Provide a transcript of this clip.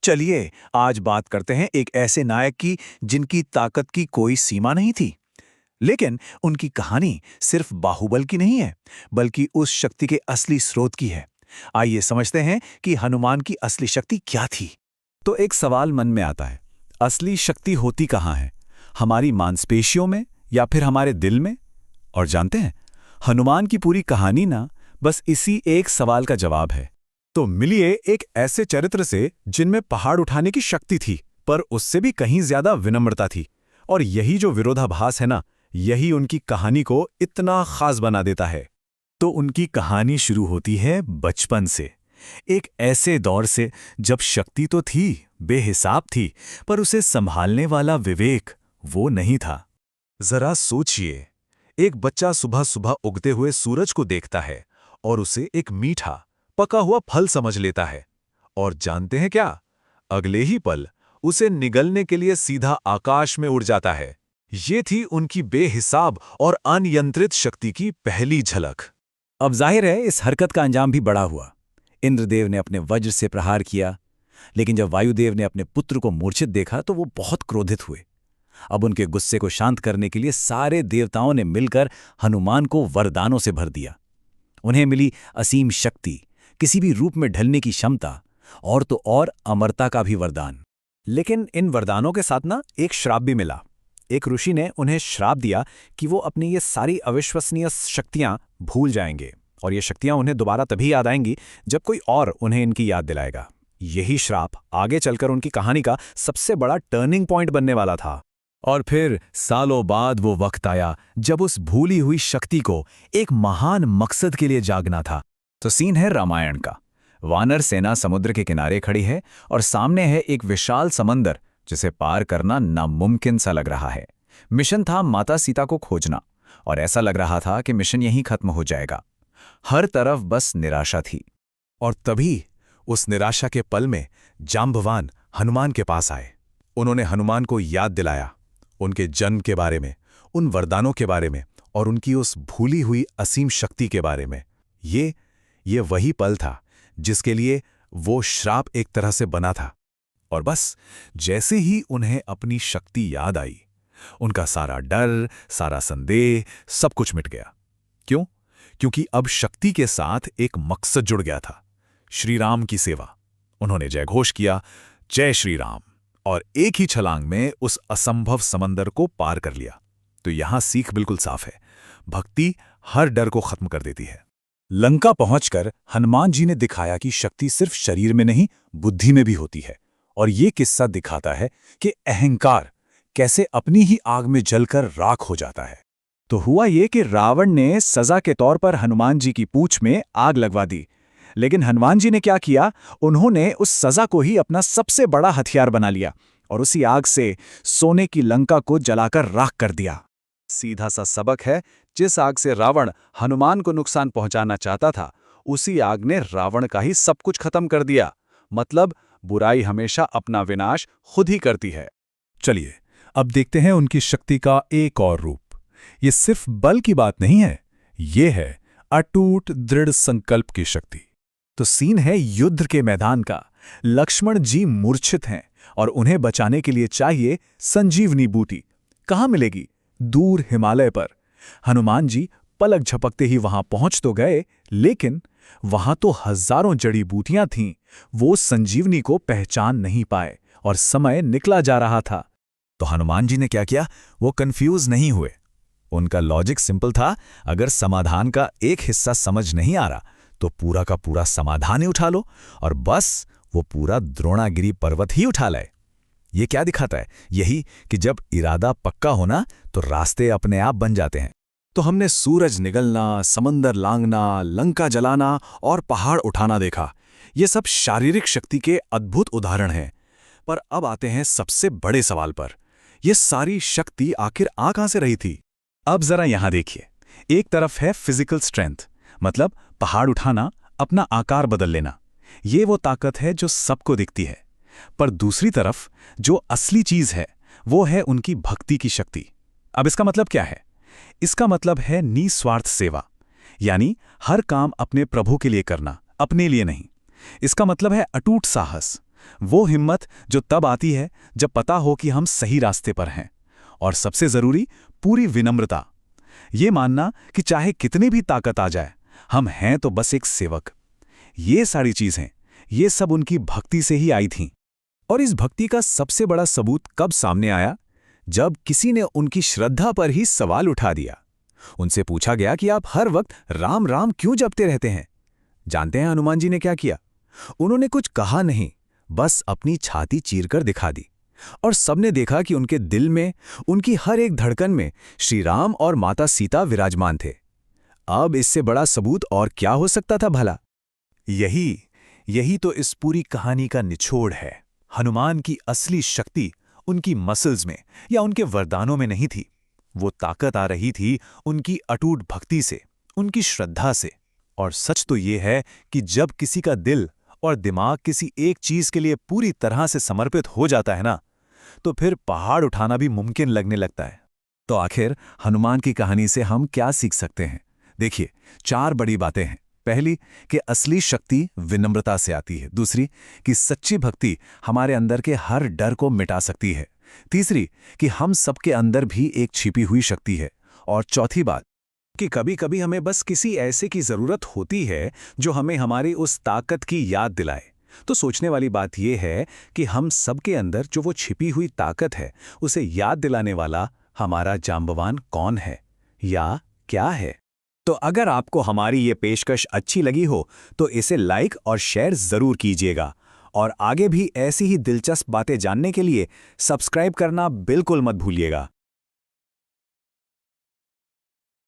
चलिए आज बात करते हैं एक ऐसे नायक की जिनकी ताकत की कोई सीमा नहीं थी। लेकिन उनकी कहानी सिर्फ बाहुबल की नहीं है, बल्कि उस शक्ति के असली स्रोत की है। आइए समझते हैं कि हनुमान की असली शक्ति क्या थी। तो एक सवाल मन में आता है, असली शक्ति होती कहाँ है? हमारी मांसपेशियों में या फिर हमारे दिल में? और जानते हैं, हनुमान की पूरी कहानी ना बस इसी एक सवाल का जवाब है। तो मिलिए एक ऐसे चरित्र से जिनमें पहाड़ उठाने की शक्ति थी, पर उससे भी कहीं ज्यादा विनम्रता थी। और यही जो विरोधाभास है ना, यही उनकी कहानी को इतना खास बना देता है। तो उनकी कहानी शुरू होती है बचपन से, एक ऐसे दौर से जब शक्ति तो थी, बेहिसाब थी, पर उसे संभालने वाला विवेक वो नहीं था। जरा सोचिए, एक बच्चा सुबह सुबह उगते हुए सूरज को देखता है और उसे एक मीठा पका हुआ फल समझ लेता है। और जानते हैं क्या? अगले ही पल उसे निगलने के लिए सीधा आकाश में उड़ जाता है। ये थी उनकी बेहिसाब और अनियंत्रित शक्ति की पहली झलक। अब जाहिर है इस हरकत का अंजाम भी बड़ा हुआ। इंद्रदेव ने अपने वज्र से प्रहार किया, लेकिन जब वायुदेव ने अपने पुत्र को मूर्छित देखा तो वो बहुत क्रोधित हुए। अब उनके गुस्से को शांत करने के लिए सारे देवताओं ने मिलकर हनुमान को वरदानों से भर दिया। उन्हें मिली असीम शक्ति, किसी भी रूप में ढलने की क्षमता, और तो और अमरता का भी वरदान। लेकिन इन वरदानों के साथ ना एक श्राप भी मिला। एक ऋषि ने उन्हें श्राप दिया कि वो अपनी ये सारी अविश्वसनीय शक्तियां भूल जाएंगे, और ये शक्तियां उन्हें दोबारा तभी याद आएंगी जब कोई और उन्हें इनकी याद दिलाएगा। यही श्राप आगे चलकर उनकी कहानी का सबसे बड़ा टर्निंग पॉइंट बनने वाला था। और फिर सालों बाद वो वक्त आया जब उस भूली हुई शक्ति को एक महान मकसद के लिए जागना था। तो सीन है रामायण का। वानर सेना समुद्र के किनारे खड़ी है और सामने है एक विशाल समंदर जिसे पार करना नामुमकिन सा लग रहा है। मिशन था माता सीता को खोजना, और ऐसा लग रहा था कि मिशन यहीं खत्म हो जाएगा। हर तरफ बस निराशा थी। और तभी उस निराशा के पल में जांबवान हनुमान के पास आए। उन्होंने हनुमान को याद दिलाया उनके जन्म के बारे में, उन वरदानों के बारे में, और उनकी उस भूली हुई असीम शक्ति के बारे में। ये वही पल था जिसके लिए वो श्राप एक तरह से बना था। और बस जैसे ही उन्हें अपनी शक्ति याद आई, उनका सारा डर, सारा संदेह, सब कुछ मिट गया। क्यों? क्योंकि अब शक्ति के साथ एक मकसद जुड़ गया था, श्री राम की सेवा। उन्होंने जयघोष किया, जय श्री राम, और एक ही छलांग में उस असंभव समंदर को पार कर लिया। तो यहां सीख बिल्कुल साफ है, भक्ति हर डर को खत्म कर देती है। लंका पहुंचकर हनुमान जी ने दिखाया कि शक्ति सिर्फ शरीर में नहीं, बुद्धि में भी होती है। और ये किस्सा दिखाता है कि अहंकार कैसे अपनी ही आग में जलकर राख हो जाता है। तो हुआ ये कि रावण ने सजा के तौर पर हनुमान जी की पूंछ में आग लगवा दी। लेकिन हनुमान जी ने क्या किया? उन्होंने उस सजा को ही अपना सबसे बड़ा हथियार बना लिया और उसी आग से सोने की लंका को जलाकर राख कर दिया। सीधा सा सबक है, जिस आग से रावण हनुमान को नुकसान पहुंचाना चाहता था, उसी आग ने रावण का ही सब कुछ खत्म कर दिया। मतलब बुराई हमेशा अपना विनाश खुद ही करती है। चलिए अब देखते हैं उनकी शक्ति का एक और रूप। ये सिर्फ बल की बात नहीं है, ये है अटूट दृढ़ संकल्प की शक्ति। तो सीन है युद्ध के मैदान का। लक्ष्मण जी मूर्छित हैं और उन्हें बचाने के लिए चाहिए संजीवनी बूटी। कहाँ मिलेगी? दूर हिमालय पर। हनुमान जी पलक झपकते ही वहां पहुंच तो गए, लेकिन वहां तो हजारों जड़ी बूटियां थीं। वो संजीवनी को पहचान नहीं पाए और समय निकला जा रहा था। तो हनुमान जी ने क्या किया? वो कंफ्यूज नहीं हुए। उनका लॉजिक सिंपल था, अगर समाधान का एक हिस्सा समझ नहीं आ रहा तो पूरा का पूरा समाधान ही उठा लो, और बस वो पूरा द्रोणागिरी पर्वत ही उठा लाए। ये क्या दिखाता है? यही कि जब इरादा पक्का होना तो रास्ते अपने आप बन जाते हैं। तो हमने सूरज निगलना, समंदर लांघना, लंका जलाना और पहाड़ उठाना देखा। ये सब शारीरिक शक्ति के अद्भुत उदाहरण हैं। पर अब आते हैं सबसे बड़े सवाल पर। ये सारी शक्ति आखिर आ कहां से रही थी? अब जरा यहां देखिए। एक तरफ है फिजिकल स्ट्रेंथ, मतलब पहाड़ उठाना, अपना आकार बदल लेना। ये वो ताकत है जो सबको दिखती है। पर दूसरी तरफ जो असली चीज है, वो है उनकी भक्ति की शक्ति। अब इसका मतलब क्या है? इसका मतलब है निस्वार्थ सेवा, यानी हर काम अपने प्रभु के लिए करना, अपने लिए नहीं। इसका मतलब है अटूट साहस, वो हिम्मत जो तब आती है जब पता हो कि हम सही रास्ते पर हैं। और सबसे जरूरी, पूरी विनम्रता। ये मानना कि चाहे कितनी भी ताकत आ जाए, हम हैं तो बस एक सेवक। ये सारी चीजें, ये सब उनकी भक्ति से ही आई थीं। और इस भक्ति का सबसे बड़ा सबूत कब सामने आया? जब किसी ने उनकी श्रद्धा पर ही सवाल उठा दिया। उनसे पूछा गया कि आप हर वक्त राम राम क्यों जपते रहते हैं? जानते हैं हनुमान जी ने क्या किया? उन्होंने कुछ कहा नहीं, बस अपनी छाती चीरकर दिखा दी। और सबने देखा कि उनके दिल में, उनकी हर एक धड़कन में श्री राम और माता सीता विराजमान थे। अब इससे बड़ा सबूत और क्या हो सकता था भला? यही तो इस पूरी कहानी का निचोड़ है। हनुमान की असली शक्ति उनकी मसल्स में या उनके वरदानों में नहीं थी। वो ताकत आ रही थी उनकी अटूट भक्ति से, उनकी श्रद्धा से। और सच तो ये है कि जब किसी का दिल और दिमाग किसी एक चीज के लिए पूरी तरह से समर्पित हो जाता है ना, तो फिर पहाड़ उठाना भी मुमकिन लगने लगता है। तो आखिर हनुमान की कहानी से हम क्या सीख सकते हैं? देखिए, 4 बड़ी बातें हैं। पहली, कि असली शक्ति विनम्रता से आती है। दूसरी, कि सच्ची भक्ति हमारे अंदर के हर डर को मिटा सकती है। तीसरी, कि हम सबके अंदर भी एक छिपी हुई शक्ति है। और चौथी बात, कि कभी-कभी हमें बस किसी ऐसे की जरूरत होती है जो हमें हमारी उस ताकत की याद दिलाए। तो सोचने वाली बात यह है कि हम सबके अंदर जो वो छिपी हुई ताकत है, उसे याद दिलाने वाला हमारा जांबवान कौन है या क्या है? तो अगर आपको हमारी ये पेशकश अच्छी लगी हो तो इसे लाइक और शेयर जरूर कीजिएगा। और आगे भी ऐसी ही दिलचस्प बातें जानने के लिए सब्सक्राइब करना बिल्कुल मत भूलिएगा।